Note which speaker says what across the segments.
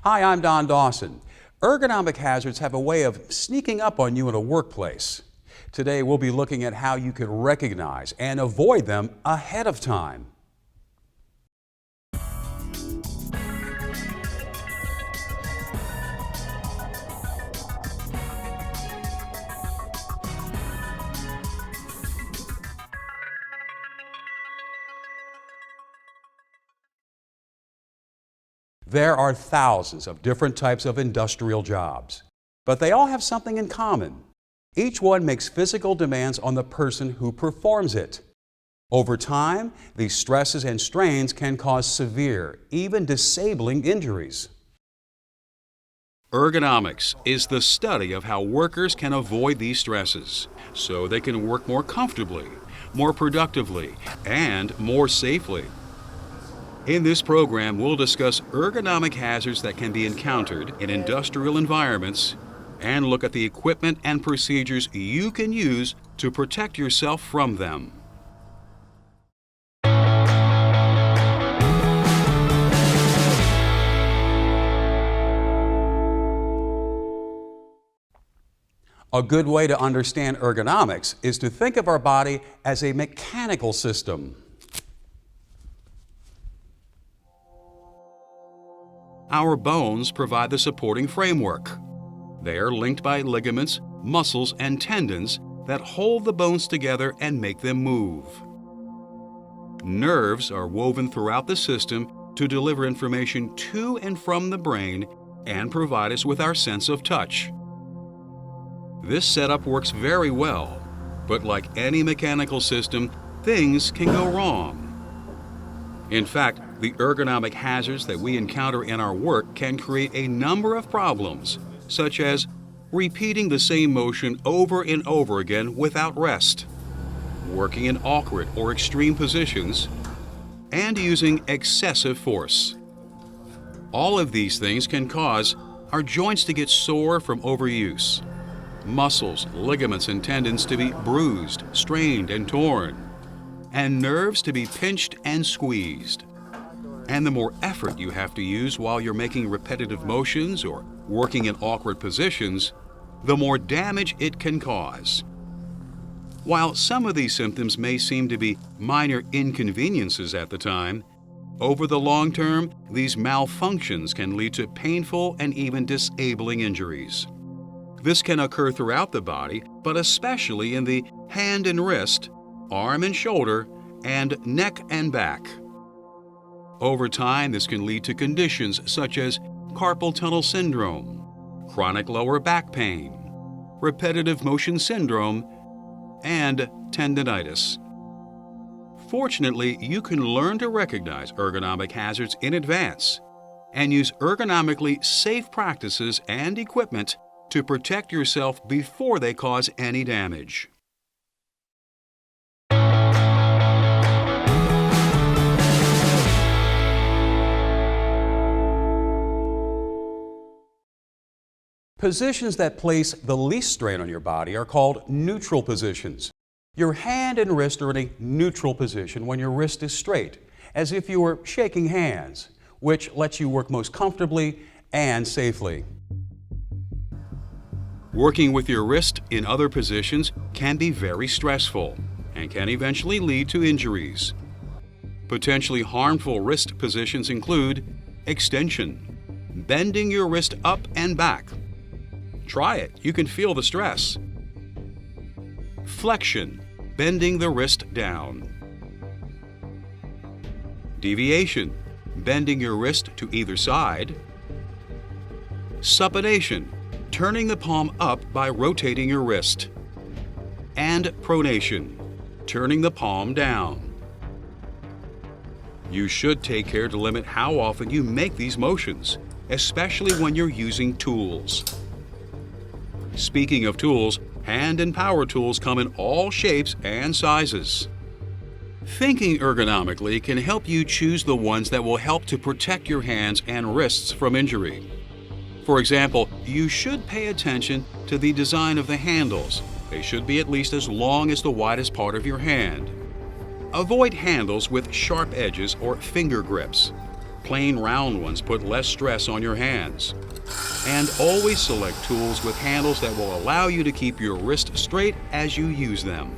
Speaker 1: Hi, I'm Don Dawson. Ergonomic hazards have a way of sneaking up on you in a workplace. Today we'll be looking at how you can recognize and avoid them ahead of time. There are thousands of different types of industrial jobs, but they all have something in common. Each one makes physical demands on the person who performs it. Over time, these stresses and strains can cause severe, even disabling injuries. Ergonomics is the study of how workers can avoid these stresses so they can work more comfortably, more productively, and more safely. In this program, we'll discuss ergonomic hazards that can be encountered in industrial environments and look at the equipment and procedures you can use to protect yourself from them. A good way to understand ergonomics is to think of our body as a mechanical system. Our bones provide the supporting framework. They are linked by ligaments, muscles, and tendons that hold the bones together and make them move. Nerves are woven throughout the system to deliver information to and from the brain and provide us with our sense of touch. This setup works very well, but like any mechanical system, things can go wrong. In fact, the ergonomic hazards that we encounter in our work can create a number of problems, such as repeating the same motion over and over again without rest, working in awkward or extreme positions, and using excessive force. All of these things can cause our joints to get sore from overuse, muscles, ligaments, and tendons to be bruised, strained, and torn, and nerves to be pinched and squeezed. And the more effort you have to use while you're making repetitive motions or working in awkward positions, the more damage it can cause. While some of these symptoms may seem to be minor inconveniences at the time, over the long term, these malfunctions can lead to painful and even disabling injuries. This can occur throughout the body, but especially in the hand and wrist, arm and shoulder, and neck and back. Over time, this can lead to conditions such as carpal tunnel syndrome, chronic lower back pain, repetitive motion syndrome, and tendinitis. Fortunately, you can learn to recognize ergonomic hazards in advance and use ergonomically safe practices and equipment to protect yourself before they cause any damage. Positions that place the least strain on your body are called neutral positions. Your hand and wrist are in a neutral position when your wrist is straight, as if you were shaking hands, which lets you work most comfortably and safely. Working with your wrist in other positions can be very stressful and can eventually lead to injuries. Potentially harmful wrist positions include extension, bending your wrist up and back. Try it, you can feel the stress. Flexion, bending the wrist down. Deviation, bending your wrist to either side. Supination, turning the palm up by rotating your wrist. And pronation, turning the palm down. You should take care to limit how often you make these motions, especially when you're using tools. Speaking of tools, hand and power tools come in all shapes and sizes. Thinking ergonomically can help you choose the ones that will help to protect your hands and wrists from injury. For example, you should pay attention to the design of the handles. They should be at least as long as the widest part of your hand. Avoid handles with sharp edges or finger grips. Plain round ones put less stress on your hands. And always select tools with handles that will allow you to keep your wrist straight as you use them.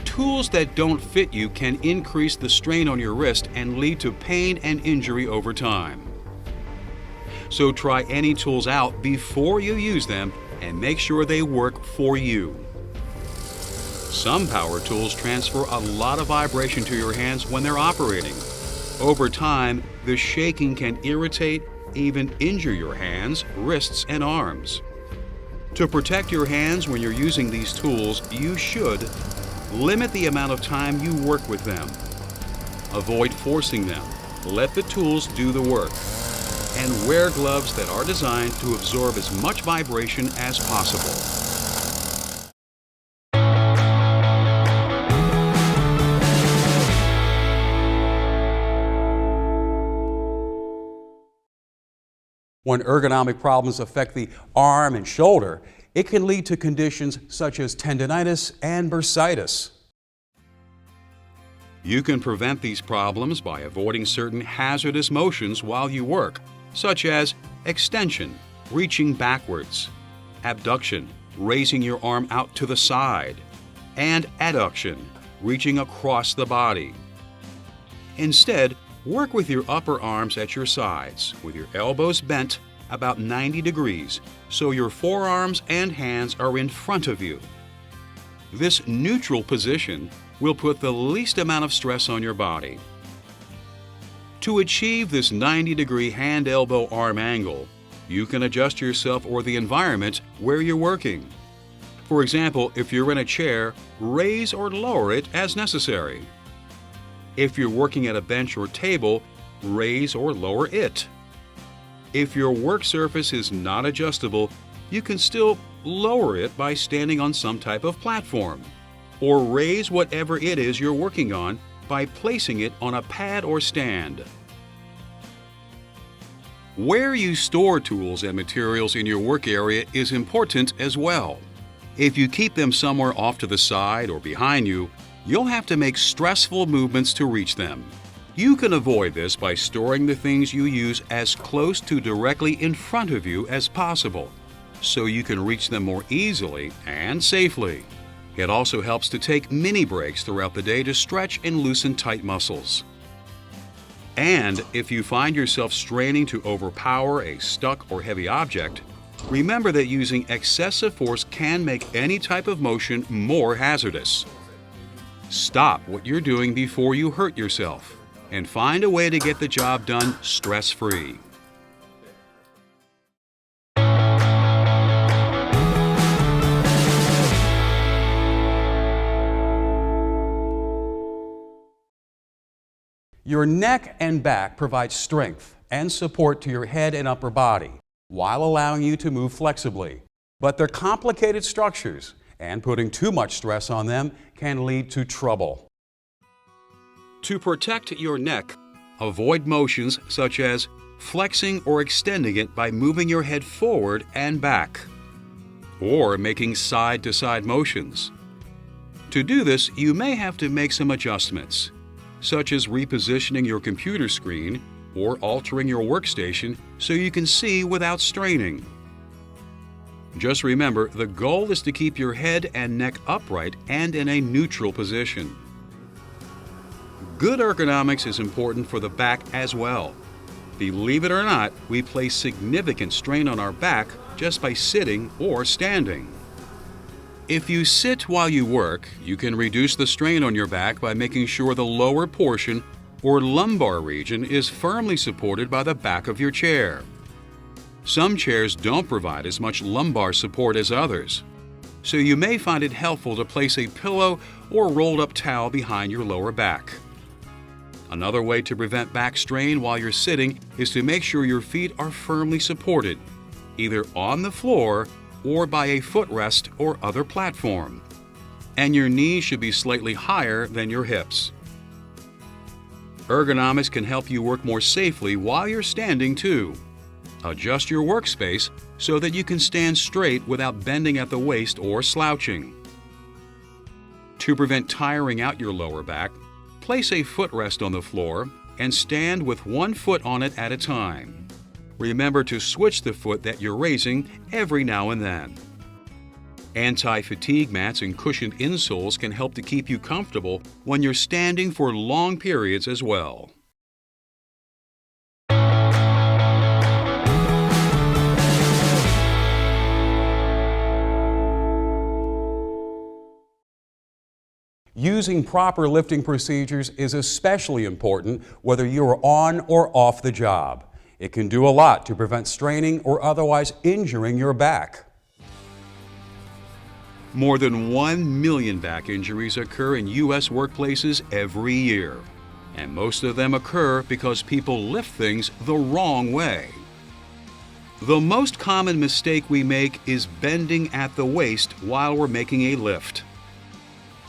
Speaker 1: Tools that don't fit you can increase the strain on your wrist and lead to pain and injury over time. So try any tools out before you use them and make sure they work for you. Some power tools transfer a lot of vibration to your hands when they're operating. Over time, the shaking can irritate, even injure your hands, wrists, and arms. To protect your hands when you're using these tools, you should limit the amount of time you work with them. Avoid forcing them. Let the tools do the work. And wear gloves that are designed to absorb as much vibration as possible. When ergonomic problems affect the arm and shoulder, it can lead to conditions such as tendinitis and bursitis. You can prevent these problems by avoiding certain hazardous motions while you work, such as extension, reaching backwards, abduction, raising your arm out to the side, and adduction, reaching across the body. Instead, work with your upper arms at your sides, with your elbows bent about 90 degrees, so your forearms and hands are in front of you. This neutral position will put the least amount of stress on your body. To achieve this 90-degree hand-elbow-arm angle, you can adjust yourself or the environment where you're working. For example, if you're in a chair, raise or lower it as necessary. If you're working at a bench or table, raise or lower it. If your work surface is not adjustable, you can still lower it by standing on some type of platform, or raise whatever it is you're working on by placing it on a pad or stand. Where you store tools and materials in your work area is important as well. If you keep them somewhere off to the side or behind you, you'll have to make stressful movements to reach them. You can avoid this by storing the things you use as close to directly in front of you as possible, so you can reach them more easily and safely. It also helps to take mini breaks throughout the day to stretch and loosen tight muscles. And if you find yourself straining to overpower a stuck or heavy object, remember that using excessive force can make any type of motion more hazardous. Stop what you're doing before you hurt yourself, and find a way to get the job done stress-free. Your neck and back provide strength and support to your head and upper body, while allowing you to move flexibly. But they're complicated structures, and putting too much stress on them can lead to trouble. To protect your neck, avoid motions such as flexing or extending it by moving your head forward and back, or making side-to-side motions. To do this, you may have to make some adjustments, such as repositioning your computer screen or altering your workstation so you can see without straining. Just remember, the goal is to keep your head and neck upright and in a neutral position. Good ergonomics is important for the back as well. Believe it or not, we place significant strain on our back just by sitting or standing. If you sit while you work, you can reduce the strain on your back by making sure the lower portion or lumbar region is firmly supported by the back of your chair. Some chairs don't provide as much lumbar support as others, so you may find it helpful to place a pillow or rolled-up towel behind your lower back. Another way to prevent back strain while you're sitting is to make sure your feet are firmly supported, either on the floor or by a footrest or other platform, and your knees should be slightly higher than your hips. Ergonomics can help you work more safely while you're standing too. Adjust your workspace so that you can stand straight without bending at the waist or slouching. To prevent tiring out your lower back, place a footrest on the floor and stand with one foot on it at a time. Remember to switch the foot that you're raising every now and then. Anti-fatigue mats and cushioned insoles can help to keep you comfortable when you're standing for long periods as well. Using proper lifting procedures is especially important whether you are on or off the job. It can do a lot to prevent straining or otherwise injuring your back. More than 1 million back injuries occur in U.S. workplaces every year, and most of them occur because people lift things the wrong way. The most common mistake we make is bending at the waist while we're making a lift.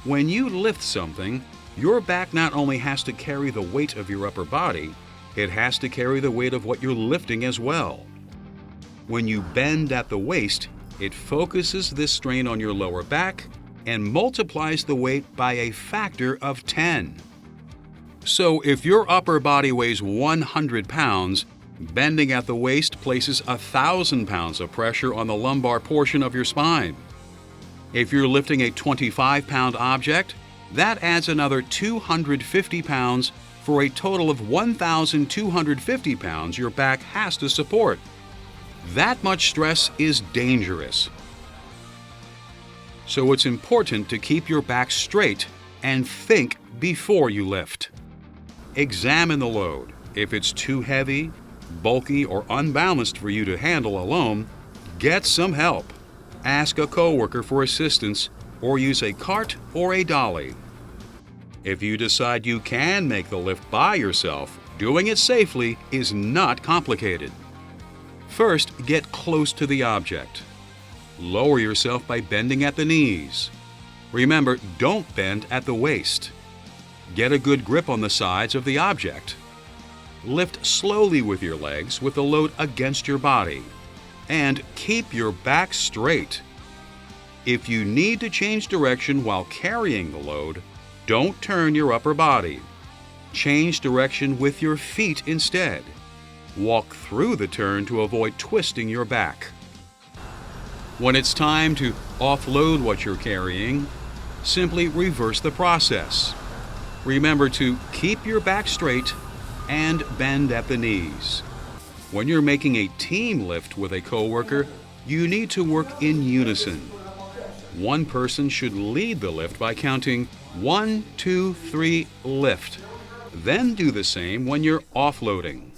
Speaker 1: When you lift something, your back not only has to carry the weight of your upper body, it has to carry the weight of what you're lifting as well. When you bend at the waist, it focuses this strain on your lower back and multiplies the weight by a factor of 10. So if your upper body weighs 100 pounds, bending at the waist places 1,000 pounds of pressure on the lumbar portion of your spine. If you're lifting a 25-pound object, that adds another 250 pounds for a total of 1,250 pounds your back has to support. That much stress is dangerous. So it's important to keep your back straight and think before you lift. Examine the load. If it's too heavy, bulky, or unbalanced for you to handle alone, get some help. Ask a coworker for assistance or use a cart or a dolly. If you decide you can make the lift by yourself, doing it safely is not complicated. First, get close to the object. Lower yourself by bending at the knees. Remember, don't bend at the waist. Get a good grip on the sides of the object. Lift slowly with your legs with the load against your body. And keep your back straight. If you need to change direction while carrying the load, don't turn your upper body. Change direction with your feet instead. Walk through the turn to avoid twisting your back. When it's time to offload what you're carrying, simply reverse the process. Remember to keep your back straight and bend at the knees. When you're making a team lift with a coworker, you need to work in unison. One person should lead the lift by counting 1, 2, 3, lift. Then do the same when you're offloading.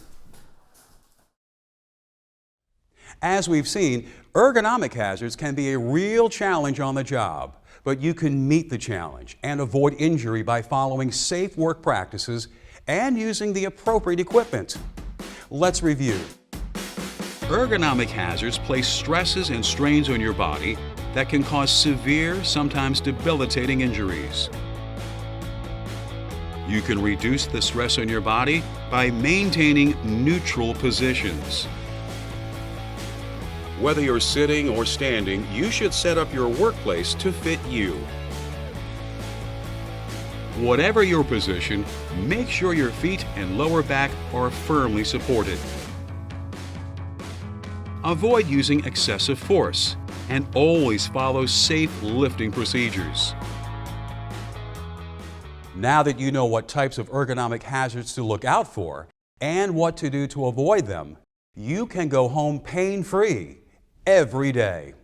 Speaker 1: As we've seen, ergonomic hazards can be a real challenge on the job, but you can meet the challenge and avoid injury by following safe work practices and using the appropriate equipment. Let's review. Ergonomic hazards place stresses and strains on your body that can cause severe, sometimes debilitating injuries. You can reduce the stress on your body by maintaining neutral positions. Whether you're sitting or standing, you should set up your workplace to fit you. Whatever your position, make sure your feet and lower back are firmly supported. Avoid using excessive force and always follow safe lifting procedures. Now that you know what types of ergonomic hazards to look out for and what to do to avoid them, you can go home pain-free every day.